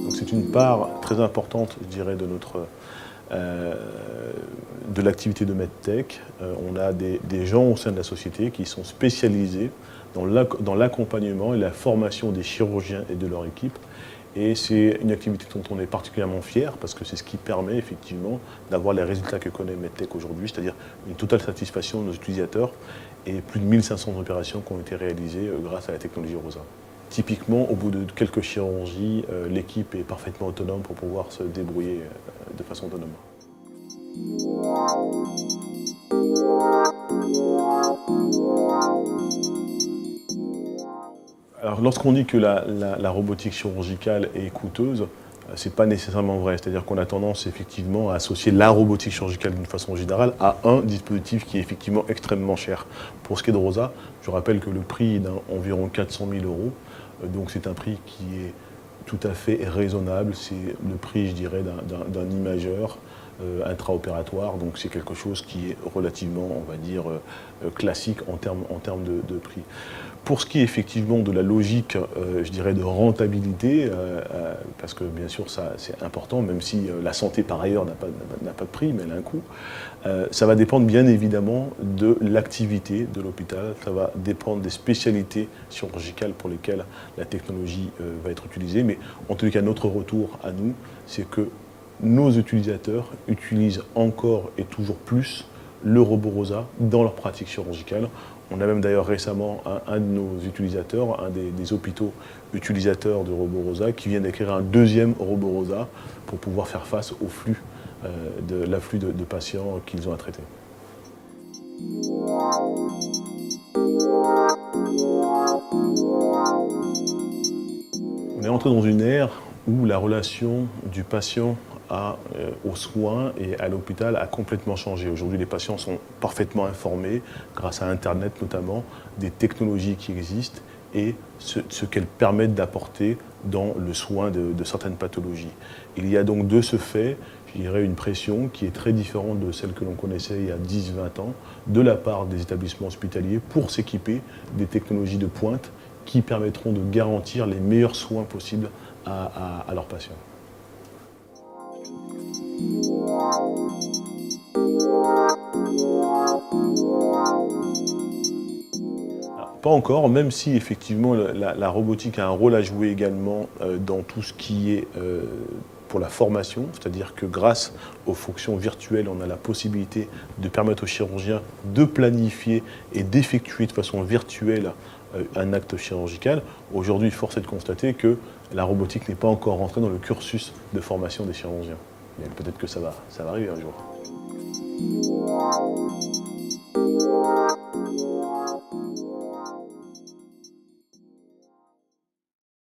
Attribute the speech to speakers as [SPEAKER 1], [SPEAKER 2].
[SPEAKER 1] C'est une part très importante, je dirais, de l'activité de MedTech. On a des gens au sein de la société qui sont spécialisés dans l'accompagnement et la formation des chirurgiens et de leur équipe. Et c'est une activité dont on est particulièrement fier parce que c'est ce qui permet effectivement d'avoir les résultats que connaît MedTech aujourd'hui, c'est-à-dire une totale satisfaction de nos utilisateurs et plus de 1500 opérations qui ont été réalisées grâce à la technologie ROSA. Typiquement, au bout de quelques chirurgies, l'équipe est parfaitement autonome pour pouvoir se débrouiller de façon autonome. Alors, lorsqu'on dit que la robotique chirurgicale est coûteuse, c'est pas nécessairement vrai. C'est-à-dire qu'on a tendance effectivement à associer la robotique chirurgicale d'une façon générale à un dispositif qui est effectivement extrêmement cher. Pour ce qui est de ROSA, je rappelle que le prix est d'environ 400 000 €. Donc c'est un prix qui est tout à fait raisonnable. C'est le prix, je dirais, d'un imageur intraopératoire. Donc c'est quelque chose qui est relativement, on va dire, classique en termes de prix. Pour ce qui est effectivement de la logique, je dirais, de rentabilité, parce que bien sûr ça c'est important, même si la santé par ailleurs n'a pas de prix, mais elle a un coût, ça va dépendre bien évidemment de l'activité de l'hôpital, ça va dépendre des spécialités chirurgicales pour lesquelles la technologie va être utilisée, mais en tout cas notre retour à nous, c'est que nos utilisateurs utilisent encore et toujours plus le robot ROSA dans leur pratique chirurgicale. On a même d'ailleurs récemment un de nos utilisateurs, un des hôpitaux utilisateurs de robot ROSA, qui vient d'écrire un deuxième robot ROSA pour pouvoir faire face au flux, l'afflux de patients qu'ils ont à traiter. On est entré dans une ère où la relation du patient aux soins et à l'hôpital a complètement changé. Aujourd'hui, les patients sont parfaitement informés, grâce à Internet notamment, des technologies qui existent et ce qu'elles permettent d'apporter dans le soin de certaines pathologies. Il y a donc de ce fait, je dirais, une pression qui est très différente de celle que l'on connaissait il y a 10-20 ans, de la part des établissements hospitaliers pour s'équiper des technologies de pointe qui permettront de garantir les meilleurs soins possibles à leurs patients. Alors, pas encore, même si effectivement la robotique a un rôle à jouer également dans tout ce qui est pour la formation, c'est-à-dire que grâce aux fonctions virtuelles, on a la possibilité de permettre aux chirurgiens de planifier et d'effectuer de façon virtuelle un acte chirurgical. Aujourd'hui, force est de constater que la robotique n'est pas encore rentrée dans le cursus de formation des chirurgiens. Mais peut-être que ça va arriver un jour.